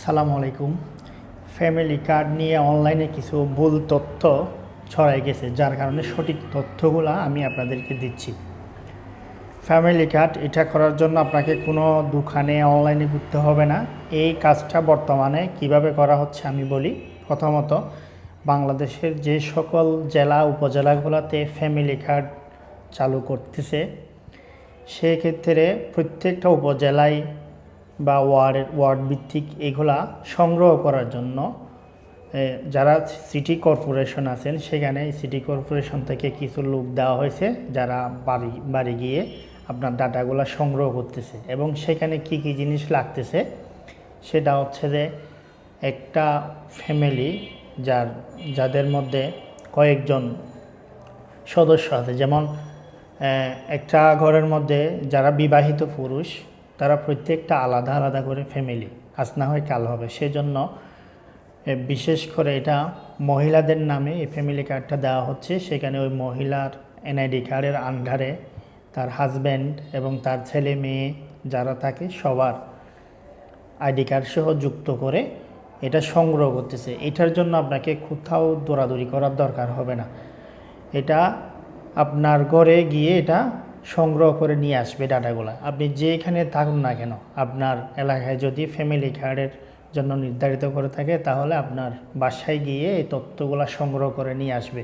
আসসালামু আলাইকুম। Family card নিয়ে অনলাইনে কিছু ভুল তথ্য ছড়াই গেছে, যার কারণে সঠিক তথ্যগুলো আমি আপনাদেরকে দিচ্ছি। ফ্যামিলি কার্ড এটা করার জন্য আপনাকে কোনো দোকানে অনলাইনে ঘুরতে হবে না। এই কাজটা বর্তমানে কিভাবে করা হচ্ছে আমি বলি। প্রথমত, বাংলাদেশের যে সকল জেলা উপজেলাগুলোতে ফ্যামিলি কার্ড চালু করতেছে, সেক্ষেত্রে প্রত্যেকটা উপজেলায় বা ওয়ার্ড ভিত্তিক এগুলা সংগ্রহ করার জন্য যারা সিটি কর্পোরেশন আছেন, সেখানে সিটি কর্পোরেশন থেকে কিছু লোক দেওয়া হয়েছে, যারা বাড়ি বাড়ি গিয়ে আপনার ডাটাগুলো সংগ্রহ করতেছে। এবং সেখানে কি কি জিনিস লাগতেছে সেটা হচ্ছে যে, একটা ফ্যামিলি যাদের মধ্যে কয়েকজন সদস্য আছে, যেমন একটা ঘরের মধ্যে যারা বিবাহিত পুরুষ, তারা প্রত্যেকটা আলাদা আলাদা করে ফ্যামিলি, আজ না হয় কাল হবে। সেজন্য বিশেষ করে এটা মহিলাদের নামে এই ফ্যামিলি কার্ডটা দেওয়া হচ্ছে। সেখানে ওই মহিলার এনআইডি কার্ডের আন্ডারে তার হাজব্যান্ড এবং তার ছেলে মেয়ে যারা থাকে সবার আইডি কার্ড সহ যুক্ত করে এটা সংগ্রহ করতেছে। এটার জন্য আপনাকে কোথাও দৌড়াদৌড়ি করার দরকার হবে না। এটা আপনার ঘরে গিয়ে এটা সংগ্রহ করে নিয়ে আসবে ডাটাগুলো। আপনি যেখানে থাকুন না কেন, আপনার এলাকায় যদি ফ্যামিলি কার্ডের জন্য নির্ধারিত করে থাকে, তাহলে আপনার বাসায় গিয়ে এই তথ্যগুলো সংগ্রহ করে নিয়ে আসবে।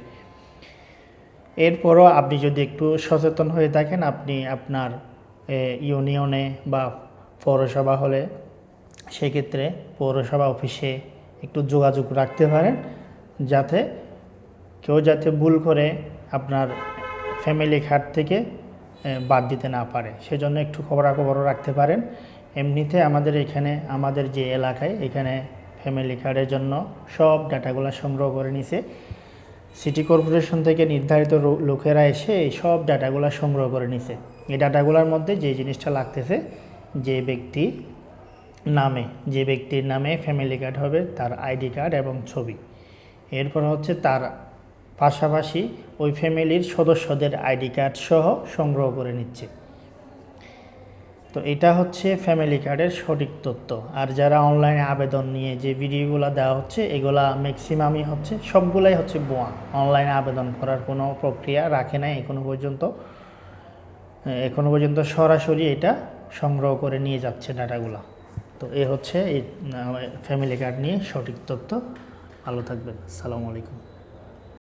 এরপরও আপনি যদি একটু সচেতন হয়ে থাকেন, আপনি আপনার ইউনিয়নে বা পৌরসভা হলে সেক্ষেত্রে পৌরসভা অফিসে একটু যোগাযোগ রাখতে পারেন, যাতে কেউ ভুল করে আপনার ফ্যামিলি কার্ড থেকে বাদ দিতে না পারে। সেজন্য একটু খবরাখবরও রাখতে পারেন। এমনিতে আমাদের যে এলাকায় এখানে ফ্যামিলি কার্ডের জন্য সব ডাটাগুলো সংগ্রহ করে নিছে। সিটি কর্পোরেশন থেকে নির্ধারিত লোকেরা এসে এই সব ডাটাগুলো সংগ্রহ করে নিছে। এই ডাটাগুলোর মধ্যে যে জিনিসটা লাগতেছে, যে ব্যক্তির নামে ফ্যামিলি কার্ড হবে, তার আইডি কার্ড এবং ছবি। এরপর হচ্ছে তার পাশাপাশি ওই ফ্যামিলির সদস্যদের আইডি কার্ড সহ সংগ্রহ করে নিচ্ছে। তো এটা হচ্ছে ফ্যামিলি কার্ডের সঠিক তথ্য। আর যারা অনলাইনে আবেদন নিয়ে যে ভিডিওগুলো দেওয়া হচ্ছে, এগুলা ম্যাক্সিমামই হচ্ছে, সবগুলাই হচ্ছে বোয়া। অনলাইনে আবেদন করার কোনো প্রক্রিয়া রাখে নাই এখনো পর্যন্ত সরাসরি এটা সংগ্রহ করে নিয়ে যাচ্ছে ডাটাগুলো। তো এ হচ্ছে এই ফ্যামিলি কার্ড নিয়ে সঠিক তথ্য। ভালো থাকবেন। আসসালামু আলাইকুম।